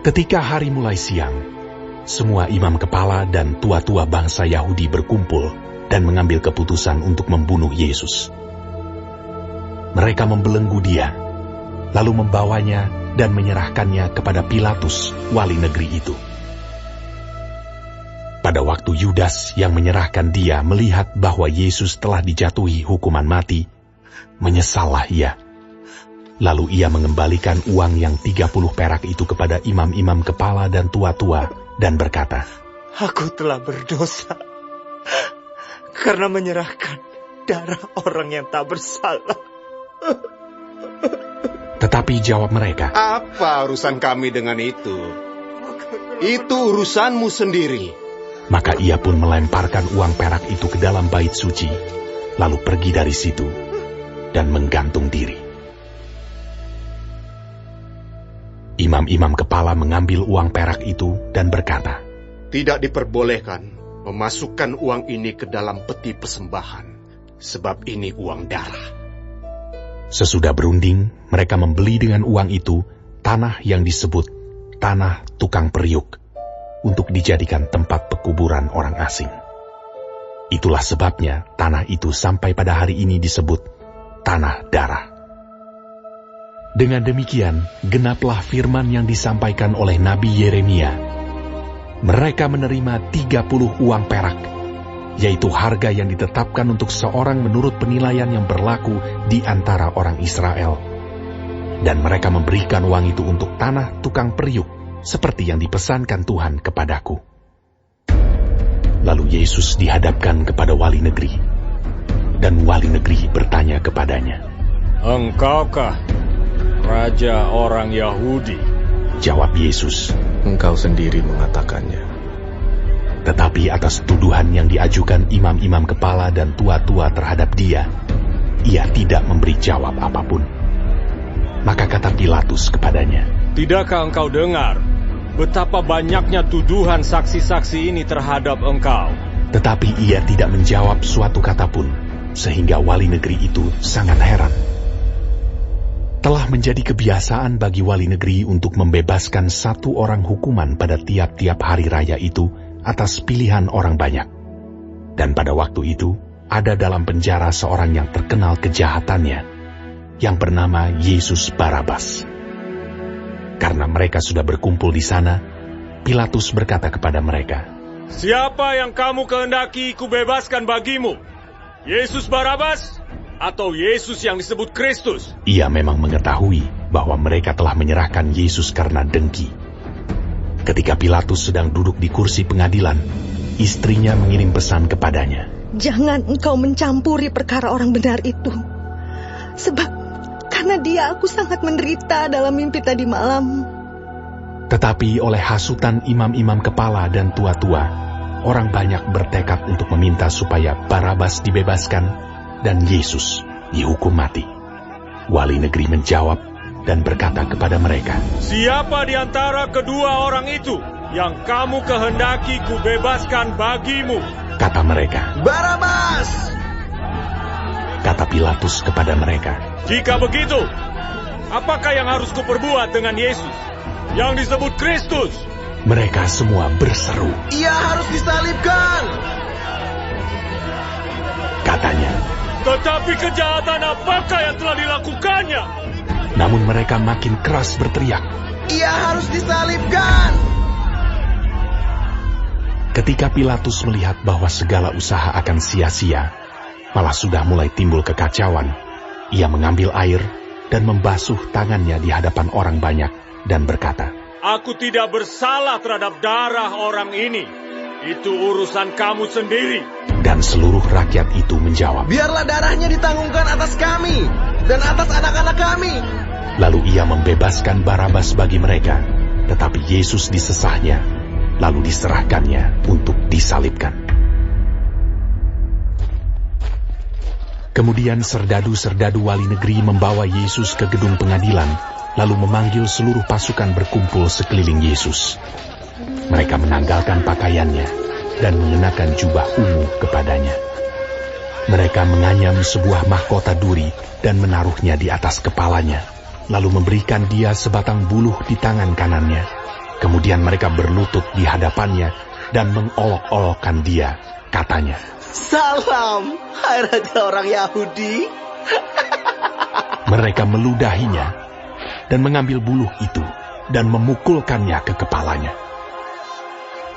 Ketika hari mulai siang, semua imam kepala dan tua-tua bangsa Yahudi berkumpul dan mengambil keputusan untuk membunuh Yesus. Mereka membelenggu dia, lalu membawanya dan menyerahkannya kepada Pilatus, wali negeri itu. Pada waktu Yudas yang menyerahkan dia melihat bahwa Yesus telah dijatuhi hukuman mati, menyesallah ia. Lalu ia mengembalikan uang yang 30 perak itu kepada imam-imam kepala dan tua-tua dan berkata, "Aku telah berdosa karena menyerahkan darah orang yang tak bersalah." Tetapi jawab mereka, "Apa urusan kami dengan itu? Itu urusanmu sendiri." Maka ia pun melemparkan uang perak itu ke dalam bait suci, lalu pergi dari situ dan menggantung diri. Imam-imam kepala mengambil uang perak itu dan berkata, "Tidak diperbolehkan memasukkan uang ini ke dalam peti persembahan, sebab ini uang darah." Sesudah berunding, mereka membeli dengan uang itu tanah yang disebut tanah tukang periuk untuk dijadikan tempat pekuburan orang asing. Itulah sebabnya tanah itu sampai pada hari ini disebut tanah darah. Dengan demikian, genaplah firman yang disampaikan oleh Nabi Yeremia. Mereka menerima 30 uang perak, yaitu harga yang ditetapkan untuk seorang menurut penilaian yang berlaku di antara orang Israel. Dan mereka memberikan uang itu untuk tanah tukang periuk, seperti yang dipesankan Tuhan kepadaku. Lalu Yesus dihadapkan kepada wali negeri, dan wali negeri bertanya kepadanya, "Engkaukah Raja orang Yahudi?" Jawab Yesus, "Engkau sendiri mengatakannya." Tetapi atas tuduhan yang diajukan imam-imam kepala dan tua-tua terhadap dia, ia tidak memberi jawab apapun. Maka kata Pilatus kepadanya, "Tidakkah engkau dengar betapa banyaknya tuduhan saksi-saksi ini terhadap engkau?" Tetapi ia tidak menjawab suatu kata pun, sehingga wali negeri itu sangat heran. Telah menjadi kebiasaan bagi wali negeri untuk membebaskan satu orang hukuman pada tiap-tiap hari raya itu atas pilihan orang banyak. Dan pada waktu itu, ada dalam penjara seorang yang terkenal kejahatannya, yang bernama Yesus Barabas. Karena mereka sudah berkumpul di sana, Pilatus berkata kepada mereka, "Siapa yang kamu kehendaki kubebaskan bagimu? Yesus Barabas atau Yesus yang disebut Kristus?" Ia memang mengetahui bahwa mereka telah menyerahkan Yesus karena dengki. Ketika Pilatus sedang duduk di kursi pengadilan, istrinya mengirim pesan kepadanya, "Jangan engkau mencampuri perkara orang benar itu. Sebab karena dia aku sangat menderita dalam mimpi tadi malam." Tetapi oleh hasutan imam-imam kepala dan tua-tua, orang banyak bertekad untuk meminta supaya Barabas dibebaskan dan Yesus dihukum mati. Wali negeri menjawab dan berkata kepada mereka, "Siapa di antara kedua orang itu yang kamu kehendaki kubebaskan bagimu?" Kata mereka, "Barabas!" Kata Pilatus kepada mereka, "Jika begitu, apakah yang harus kuperbuat dengan Yesus yang disebut Kristus?" Mereka semua berseru, "Ia harus disalibkan!" Katanya. "Tetapi kejahatan apakah yang telah dilakukannya?" Namun mereka makin keras berteriak, "Ia harus disalibkan!" Ketika Pilatus melihat bahwa segala usaha akan sia-sia, malah sudah mulai timbul kekacauan, ia mengambil air dan membasuh tangannya di hadapan orang banyak dan berkata, "Aku tidak bersalah terhadap darah orang ini. Itu urusan kamu sendiri." Dan seluruh rakyat itu menjawab, "Biarlah darahnya ditanggungkan atas kami dan atas anak-anak kami." Lalu ia membebaskan Barabas bagi mereka, tetapi Yesus disesahnya, lalu diserahkannya untuk disalibkan. Kemudian serdadu-serdadu wali negeri membawa Yesus ke gedung pengadilan, lalu memanggil seluruh pasukan berkumpul sekeliling Yesus. Mereka menanggalkan pakaiannya dan mengenakan jubah ungu kepadanya. Mereka menganyam sebuah mahkota duri dan menaruhnya di atas kepalanya, lalu memberikan dia sebatang buluh di tangan kanannya Kemudian mereka berlutut di hadapannya dan mengolok-olokkan dia, katanya, Salam, hai raja orang Yahudi. Mereka meludahinya dan mengambil buluh itu dan memukulkannya ke kepalanya.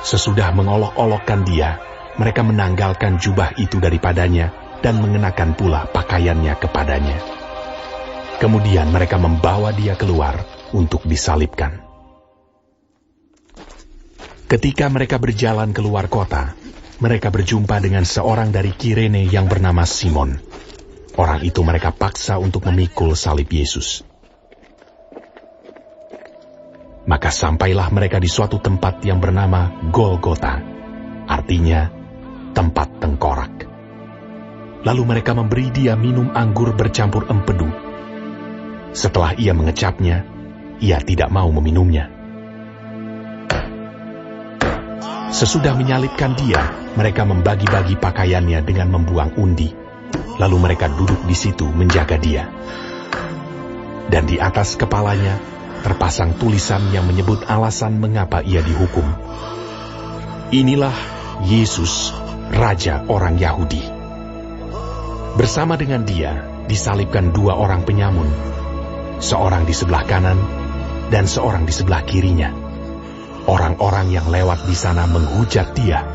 Sesudah mengolok-olokkan dia, mereka menanggalkan jubah itu daripadanya dan mengenakan pula pakaiannya kepadanya. Kemudian mereka membawa dia keluar untuk disalibkan. Ketika mereka berjalan keluar kota, mereka berjumpa dengan seorang dari Kirene yang bernama Simon. Orang itu mereka paksa untuk memikul salib Yesus. Maka sampailah mereka di suatu tempat yang bernama Golgota, artinya tempat tengkorak. Lalu mereka memberi dia minum anggur bercampur empedu. Setelah ia mengecapnya, ia tidak mau meminumnya. Sesudah menyalibkan dia, mereka membagi-bagi pakaiannya dengan membuang undi. Lalu mereka duduk di situ menjaga dia. Dan di atas kepalanya terpasang tulisan yang menyebut alasan mengapa ia dihukum. Inilah Yesus, Raja orang Yahudi. Bersama dengan dia disalibkan dua orang penyamun, seorang di sebelah kanan dan seorang di sebelah kirinya. Orang-orang yang lewat di sana menghujat dia,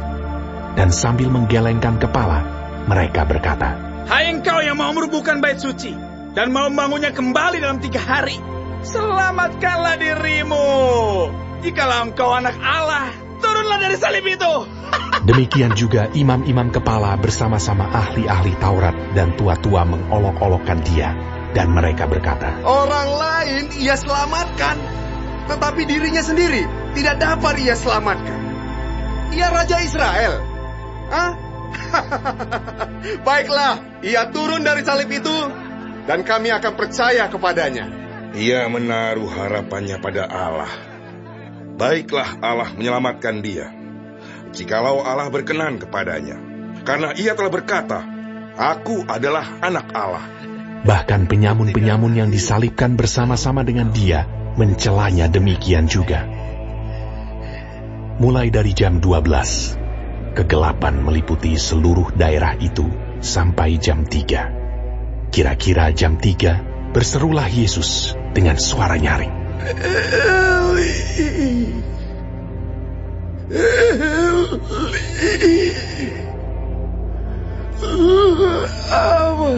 dan sambil menggelengkan kepala, mereka berkata, Hai engkau yang mau merubuhkan bait suci, dan mau membangunnya kembali dalam 3 hari, selamatkanlah dirimu. Jikalau engkau anak Allah, turunlah dari salib itu. Demikian juga imam-imam kepala bersama-sama ahli-ahli Taurat dan tua-tua mengolok-olokkan dia, dan mereka berkata, Orang lain ia selamatkan, tetapi dirinya sendiri tidak dapat ia selamatkan. Ia Raja Israel. Hah? Baiklah, ia turun dari salib itu, dan kami akan percaya kepadanya. Ia menaruh harapannya pada Allah. Baiklah Allah menyelamatkan dia, jikalau Allah berkenan kepadanya. Karena ia telah berkata, Aku adalah anak Allah. Bahkan penyamun-penyamun yang disalibkan bersama-sama dengan dia mencelanya demikian juga. Mulai dari jam 12, kegelapan meliputi seluruh daerah itu sampai jam 3. Kira-kira jam 3, berserulah Yesus dengan suara nyaring. Eli, Eli, lama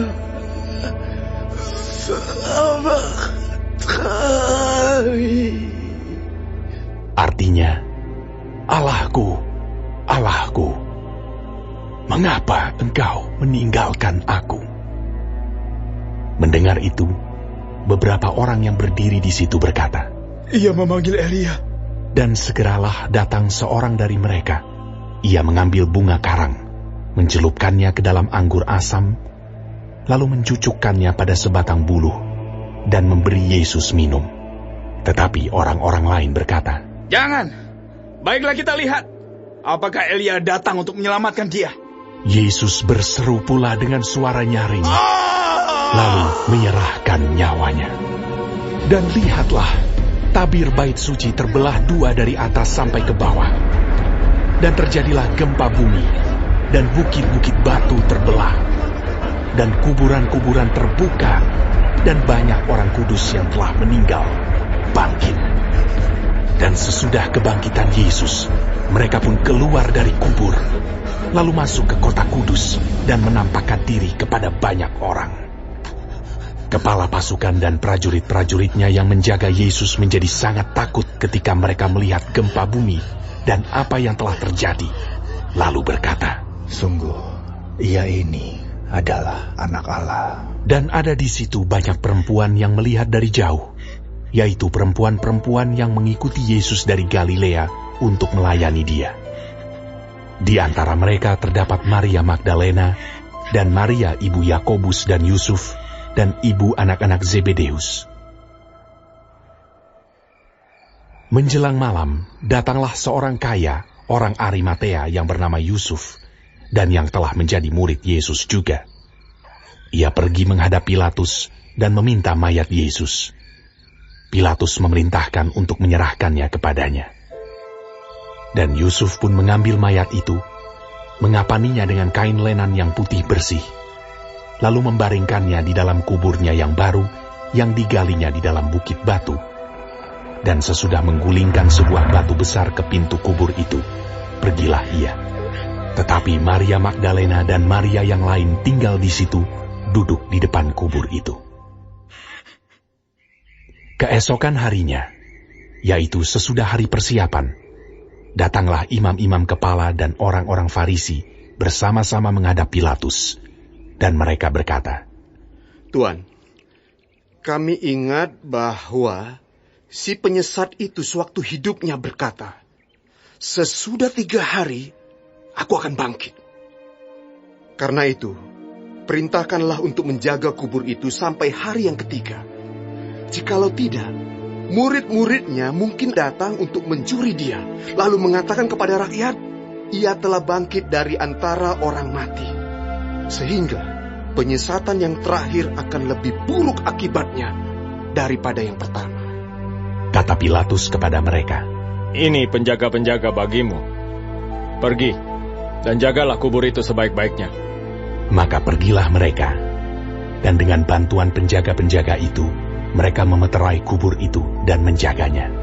sabachthani. Artinya, Allahku, Allahku, mengapa engkau meninggalkan aku? Mendengar itu, beberapa orang yang berdiri di situ berkata, Ia memanggil Elia. Dan segeralah datang seorang dari mereka. Ia mengambil bunga karang, mencelupkannya ke dalam anggur asam, lalu mencucukkannya pada sebatang buluh, dan memberi Yesus minum. Tetapi orang-orang lain berkata, Jangan, baiklah kita lihat, apakah Elia datang untuk menyelamatkan dia. Yesus berseru pula dengan suara nyaring, lalu menyerahkan nyawanya. Dan lihatlah, tabir bait suci terbelah 2 dari atas sampai ke bawah. Dan terjadilah gempa bumi, dan bukit-bukit batu terbelah, dan kuburan-kuburan terbuka, dan banyak orang kudus yang telah meninggal bangkit. Dan sesudah kebangkitan Yesus, mereka pun keluar dari kubur, lalu masuk ke kota kudus dan menampakkan diri kepada banyak orang. Kepala pasukan dan prajurit-prajuritnya yang menjaga Yesus menjadi sangat takut ketika mereka melihat gempa bumi dan apa yang telah terjadi, lalu berkata, Sungguh, ia ini adalah anak Allah. Dan ada di situ banyak perempuan yang melihat dari jauh, yaitu perempuan-perempuan yang mengikuti Yesus dari Galilea untuk melayani dia. Di antara mereka terdapat Maria Magdalena, dan Maria ibu Yakobus dan Yusuf, dan ibu anak-anak Zebedeus. Menjelang malam, datanglah seorang kaya, orang Arimatea yang bernama Yusuf, dan yang telah menjadi murid Yesus juga. Ia pergi menghadap Pilatus dan meminta mayat Yesus. Pilatus memerintahkan untuk menyerahkannya kepadanya. Dan Yusuf pun mengambil mayat itu, mengapaninya dengan kain lenan yang putih bersih, lalu membaringkannya di dalam kuburnya yang baru yang digalinya di dalam bukit batu. Dan sesudah menggulingkan sebuah batu besar ke pintu kubur itu, pergilah ia. Tetapi Maria Magdalena dan Maria yang lain tinggal di situ, duduk di depan kubur itu. Keesokan harinya, yaitu sesudah hari persiapan, datanglah imam-imam kepala dan orang-orang Farisi bersama-sama menghadap Pilatus, dan mereka berkata, Tuan, kami ingat bahwa si penyesat itu sewaktu hidupnya berkata, sesudah 3 hari, aku akan bangkit. Karena itu, perintahkanlah untuk menjaga kubur itu sampai hari yang ketiga. Jikalau tidak, murid-muridnya mungkin datang untuk mencuri dia, lalu mengatakan kepada rakyat, ia telah bangkit dari antara orang mati. Sehingga penyesatan yang terakhir akan lebih buruk akibatnya daripada yang pertama. Kata Pilatus kepada mereka, Ini penjaga-penjaga bagimu. Pergi, dan jagalah kubur itu sebaik-baiknya. Maka pergilah mereka, dan dengan bantuan penjaga-penjaga itu, mereka memeterai kubur itu dan menjaganya.